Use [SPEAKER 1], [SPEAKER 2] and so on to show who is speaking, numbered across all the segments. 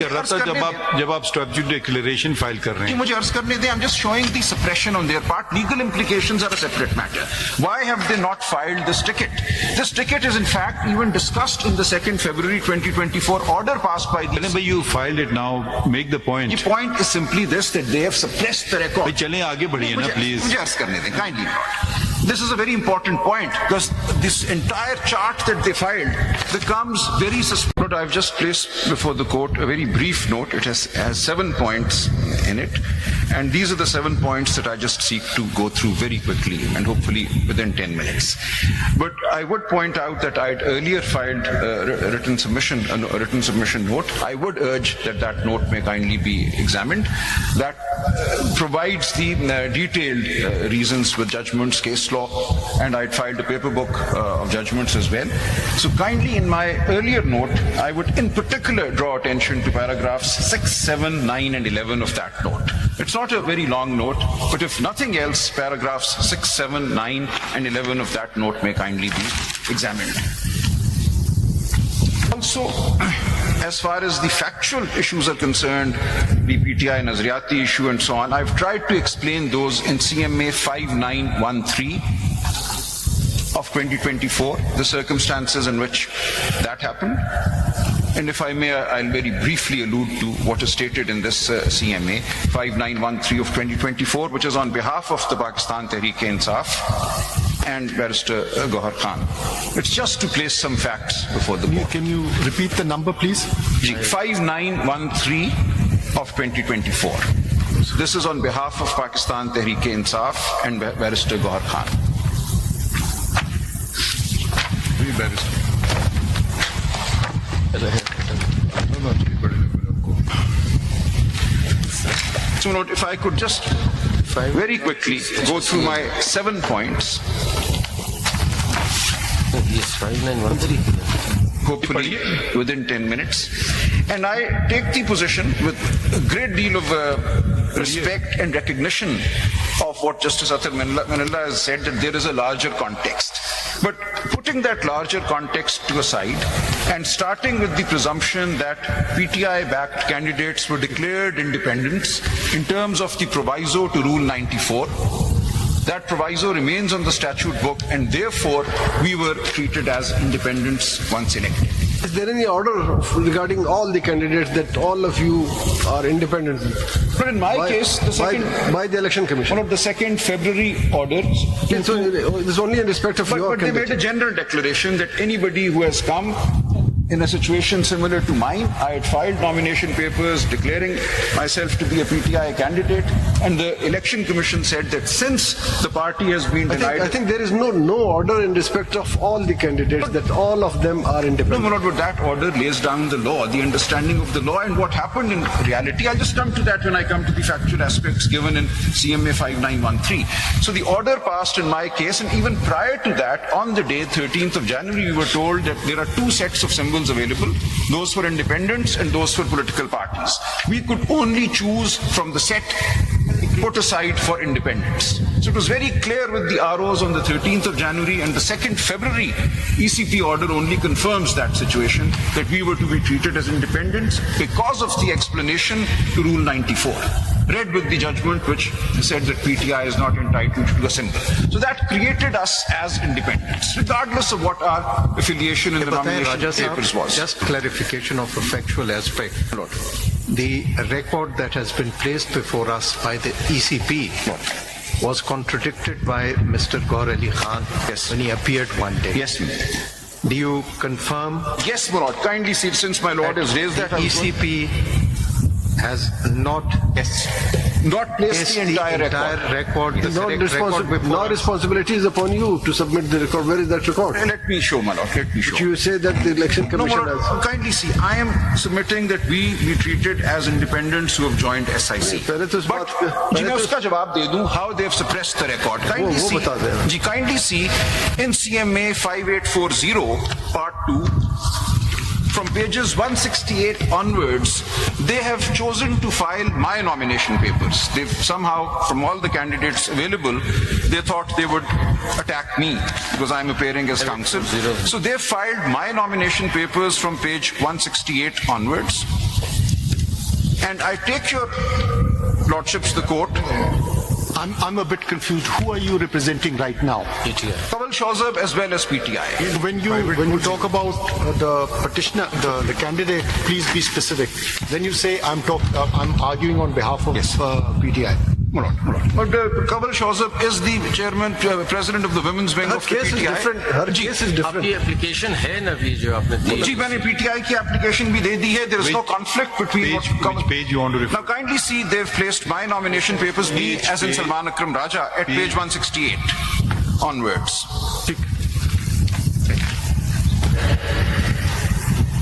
[SPEAKER 1] कर रहा था जब आप स्टैट्यूटरी डिक्लेरेशन फाइल कर रहे हैं।
[SPEAKER 2] मुझे अर्ज करने दें, I'm just showing the suppression on their part. Legal implications are a separate matter. Why have they not filed this ticket? This ticket is in fact even discussed in the 2nd February 2024 order passed by the...
[SPEAKER 1] Whenever you filed it now, make the point.
[SPEAKER 2] The point is simply this, that they have suppressed the record.
[SPEAKER 1] चलें आगे बढ़िए ना please.
[SPEAKER 2] मुझे अर्ज करने दें, kindly not. This is a very important point because this entire chart that they filed becomes very suspicious. I've just placed before the court a very brief note. It has 7 points in it, and these are the 7 points that I just seek to go through very quickly and hopefully within 10 minutes. But I would point out that I had earlier filed a written submission note. I would urge that that note may kindly be examined. That provides the detailed reasons with judgments, case law, and I'd filed a paper book of judgments as well. So kindly in my earlier note, I would in particular draw attention to paragraphs 6, 7, 9 and 11 of that note. It's not a very long note, but if nothing else, paragraphs 6, 7, 9 and 11 of that note may kindly be examined. Also, as far as the factual issues are concerned, the PTI Nazariati issue and so on, I've tried to explain those in CMA 5913 of 2024, the circumstances in which that happened. And if I may, I'll very briefly allude to what is stated in this CMA 5913 of 2024, which is on behalf of the Pakistan Tehreek-e-Insaf and Barrister Gohar Khan. It's just to place some facts before the board.
[SPEAKER 3] Can you repeat the number, please?
[SPEAKER 2] 5913 of 2024. This is on behalf of Pakistan Tehreek-e-Insaf and Barrister Gohar Khan. So note, if I could just very quickly go through my 7 points.
[SPEAKER 4] Yes, 5913.
[SPEAKER 2] Hopefully within 10 minutes. And I take the position with a great deal of respect and recognition of what Justice Athar Manilla has said, that there is a larger context. But putting that larger context to a side and starting with the presumption that PTI-backed candidates were declared independents in terms of the proviso to Rule 94, that proviso remains on the statute book and therefore we were treated as independents once elected.
[SPEAKER 3] Is there any order regarding all the candidates that all of you are independent?
[SPEAKER 2] But in my case,
[SPEAKER 3] by the Election Commission.
[SPEAKER 2] One of the 2nd February orders.
[SPEAKER 3] It's only in respect of your
[SPEAKER 2] But they made a general declaration that anybody who has come in a situation similar to mine, I had filed nomination papers declaring myself to be a PTI candidate, and the Election Commission said that since the party has been denied...
[SPEAKER 3] I think there is no order in respect of all the candidates, that all of them are independent.
[SPEAKER 2] No, but that order lays down the law, the understanding of the law, and what happened in reality. I'll just come to that when I come to the factual aspects given in CMA 5913. So the order passed in my case, and even prior to that, on the day 13th of January, we were told that there are 2 sets of symbols available, those for independents and those for political parties. We could only choose from the set put aside for independents. So it was very clear with the ROs on the 13th of January, and the 2nd February ECP order only confirms that situation, that we were to be treated as independents because of the explanation to Rule 94. Read with the judgment which said that PTI is not entitled to a symbol. So that created us as independents, regardless of what our affiliation in the nomination papers was.
[SPEAKER 5] Just clarification of a factual aspect. The record that has been placed before us by the ECP was contradicted by Mr. Gohar Ali Khan when he appeared one day.
[SPEAKER 2] Yes,
[SPEAKER 5] do you confirm?
[SPEAKER 2] Yes, Murad. Kindly see, since my Lord has raised that.
[SPEAKER 5] ECP has not
[SPEAKER 2] placed the entire
[SPEAKER 5] record.
[SPEAKER 3] No responsibility is upon you to submit the record. Where is that record?
[SPEAKER 2] Let me show, my Lord. Let me show.
[SPEAKER 3] You say that the Election Commission has...
[SPEAKER 2] Kindly see, I am submitting that we be treated as independents who have joined SIC. But, how they have suppressed the record. Kindly see, in CMA 5840, Part 2, from pages 168 onwards, they have chosen to file my nomination papers. They've somehow, from all the candidates available, they thought they would attack me because I'm appearing as counsel. So they filed my nomination papers from page 168 onwards. And I take your lordships the court.
[SPEAKER 6] I'm a bit confused. Who are you representing right now?
[SPEAKER 4] PTI.
[SPEAKER 2] Kawal Shawzab as well as PTI.
[SPEAKER 6] When you talk about the petitioner, the candidate, please be specific. Then you say I'm arguing on behalf of PTI.
[SPEAKER 2] Hold on. But Kawal Shawzab is the chairman, president of the women's wing
[SPEAKER 3] Her
[SPEAKER 2] of the
[SPEAKER 3] case is
[SPEAKER 2] PTI.
[SPEAKER 3] different. Her case is different.
[SPEAKER 4] आपकी application है ना अभी जो आपने दी
[SPEAKER 2] जी मैंने PTI की application भी दे दी है. There is no conflict between what
[SPEAKER 1] Which page you want to refer?
[SPEAKER 2] Now kindly see they've placed my nomination papers, me as in Salman Akram Raja, at page 168 onwards.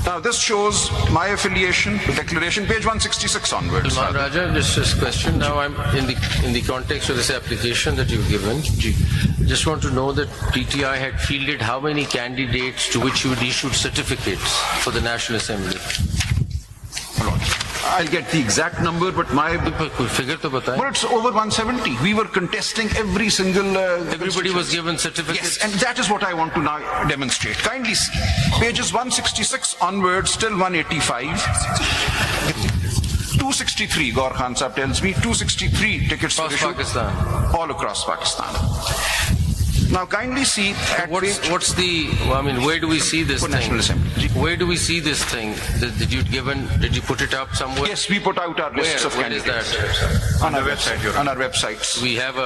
[SPEAKER 2] Now this shows my affiliation, declaration, page 166 onwards.
[SPEAKER 4] Salman Raja, just this question. Now I'm in the context of this application that you've given. Just want to know that PTI had fielded how many candidates to which you had issued certificates for the National Assembly.
[SPEAKER 2] Hold on. I'll get the exact number, but my...
[SPEAKER 4] कोई figure तो बताएं.
[SPEAKER 2] But it's over 170. We were contesting every single...
[SPEAKER 4] Everybody was given certificates.
[SPEAKER 2] Yes, and that is what I want to now demonstrate. Kindly see. Pages 166 onwards, still 185. 263, Gaur Khan Sahib tells me, 263 tickets were
[SPEAKER 4] Across
[SPEAKER 2] issued.
[SPEAKER 4] Pakistan.
[SPEAKER 2] All across Pakistan. Now kindly see at
[SPEAKER 4] What's the, I mean, where do we see this
[SPEAKER 2] For
[SPEAKER 4] thing?
[SPEAKER 2] National Assembly.
[SPEAKER 4] Where do we see this thing? Did you put it up somewhere?
[SPEAKER 2] Yes, we put out our lists of
[SPEAKER 4] Where is
[SPEAKER 2] candidates.
[SPEAKER 4] that?
[SPEAKER 2] On our website, on our websites.
[SPEAKER 4] We have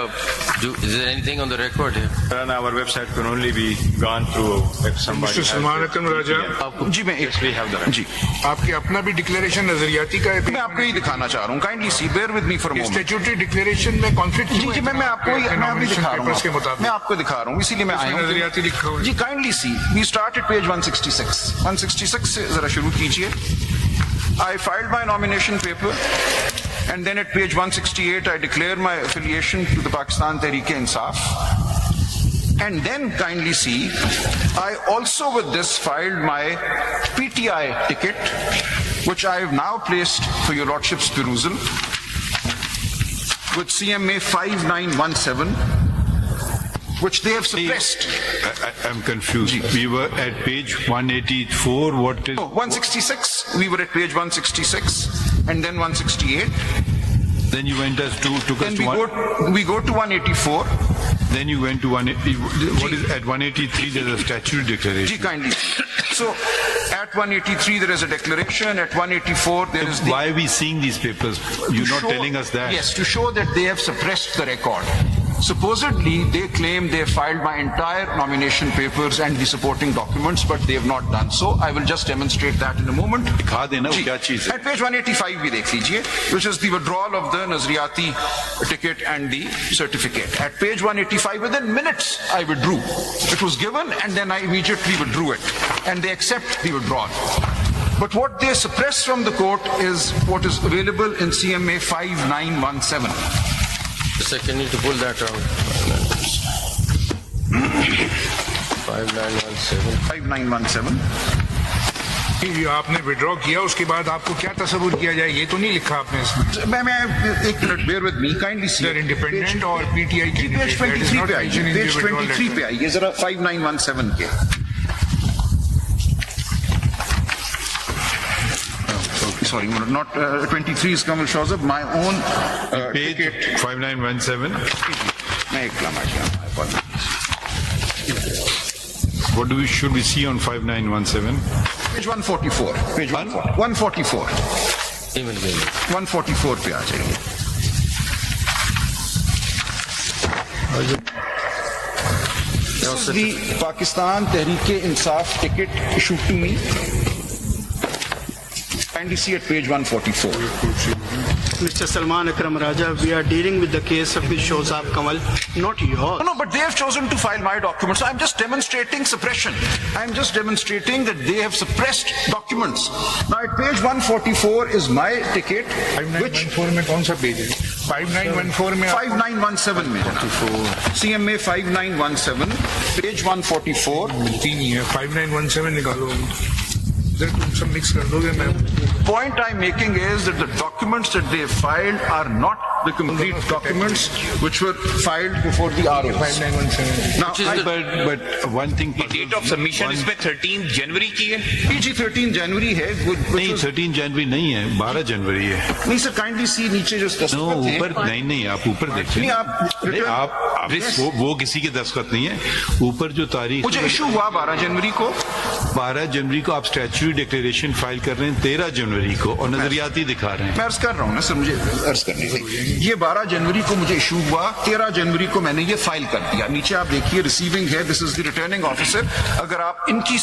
[SPEAKER 4] is there anything on the record here?
[SPEAKER 7] And our website can only be gone through if somebody
[SPEAKER 8] Mr. Salman Akram Raja,
[SPEAKER 2] जी मैं एक
[SPEAKER 7] we have the
[SPEAKER 2] जी
[SPEAKER 8] आपकी अपना भी declaration नजरियाती का है.
[SPEAKER 2] मैं आपको ही दिखाना चाह रहा हूँ. Kindly see, bear with me for a moment.
[SPEAKER 8] Statutory declaration में कॉन्फ्लिक्ट
[SPEAKER 2] जी जी मैं आपको अभी दिखा रहा हूँ.
[SPEAKER 8] के मुताबिक
[SPEAKER 2] मैं आपको दिखा रहा हूँ, इसीलिए मैं आया हूँ.
[SPEAKER 8] नजरियाती लिखा हुआ है.
[SPEAKER 2] जी kindly see, we start at page 166. 166 से जरा शुरू कीजिए. I filed my nomination paper, and then at page 168 I declare my affiliation to the Pakistan Tehreek-e-Insaf. And then kindly see, I also with this filed my PTI ticket, which I have now placed for your lordship's perusal, with CMA 5917, which they have suppressed.
[SPEAKER 1] I'm confused. We were at page 184. What is?
[SPEAKER 2] 166, we were at page 166, and then 168.
[SPEAKER 1] Then you went us to took us
[SPEAKER 2] Then
[SPEAKER 1] to
[SPEAKER 2] we go to 184.
[SPEAKER 1] Then you went to 180. What is at 183? There's a statutory
[SPEAKER 2] Ji,
[SPEAKER 1] declaration.
[SPEAKER 2] kindly. So at 183 there is a declaration. At 184 there is the.
[SPEAKER 1] Why are we seeing these papers? You're
[SPEAKER 2] to
[SPEAKER 1] not
[SPEAKER 2] show-
[SPEAKER 1] telling us that.
[SPEAKER 2] Yes, to show that they have suppressed the record. Supposedly, they claim they filed my entire nomination papers and the supporting documents, but they have not done so. I will just demonstrate that in a moment.
[SPEAKER 1] दिखा देना वो
[SPEAKER 2] जी,
[SPEAKER 1] क्या चीज है?
[SPEAKER 2] At page 185 भी देख लीजिए, which is the withdrawal of the Nazriyati ticket and the certificate. At page 185, within minutes, I withdrew. It was given and then I immediately withdrew it. And they accept the withdrawal. But what they suppress from the court is what is available in CMA 5917.
[SPEAKER 4] Second, need to pull that out. 5917.
[SPEAKER 2] 5917.
[SPEAKER 8] ये आपने withdraw किया उसके बाद आपको क्या तस्वुर किया जाए ये तो नहीं लिखा आपने इसमें.
[SPEAKER 2] मैं एक minute bear with me, kindly see.
[SPEAKER 8] They're independent और PTI की
[SPEAKER 2] पेज 23 पे आइए, पेज 23 पे आइए जरा 5917 के. Sorry, not 23 is Kamal Shawzab, my own
[SPEAKER 1] Page
[SPEAKER 2] ticket.
[SPEAKER 1] 5917.
[SPEAKER 2] मैं एक लम्हा गया, my apologies.
[SPEAKER 1] What should we see on 5917?
[SPEAKER 2] Page 144. Page 144.
[SPEAKER 4] Email again.
[SPEAKER 2] 144 पे आ जाइए. This is the Pakistan Tehreek-e-Insaf ticket issued to me. Kindly see at page 144.
[SPEAKER 9] Mr. Salman Akram Raja, we are dealing with the case of Ms. Shawzab Kamal, not yours.
[SPEAKER 2] No, but they have chosen to file my documents. So I'm just demonstrating suppression. I'm just demonstrating that they have suppressed documents. Now at page 144 is my ticket, which
[SPEAKER 8] 5914 में कौन सा page है? 5914 में
[SPEAKER 2] 5917 में जनाब. CMA 5917, page 144.
[SPEAKER 8] मिलती नहीं है. 5917 निकालो. इधर तुम सब मिक्स कर दोगे मैं.
[SPEAKER 2] Point I'm making is that the documents that they have filed are not the complete documents which were filed before the ROs. Now,
[SPEAKER 1] but one thing.
[SPEAKER 10] Date of submission इसमें 13 जनवरी की है।
[SPEAKER 2] PG 13 जनवरी है।
[SPEAKER 1] नहीं, 13 जनवरी नहीं है, 12 जनवरी है।
[SPEAKER 2] नहीं सर, काइंडली सी नीचे जो दस्तखत हैं।
[SPEAKER 1] ऊपर नहीं, आप ऊपर देखिए।
[SPEAKER 2] नहीं, आप
[SPEAKER 1] वो किसी के दस्तखत नहीं है। ऊपर जो तारीख
[SPEAKER 2] मुझे इशू हुआ 12 जनवरी को।
[SPEAKER 1] 12 जनवरी को आप स्टैच्यूटरी डिक्लेरेशन फाइल कर रहे हैं 13 जनवरी को और नजरियाती दिखा रहे हैं।
[SPEAKER 2] मैं अर्ज कर रहा हूँ ना सर, मुझे अर्ज करने दीजिए। ये 12 जनवरी को मुझे इशू हुआ, 13 जनवरी को मैंने ये फाइल कर दिया। नीचे आप देखिए रिसीविंग है, this is the returning officer. अगर आप इनकी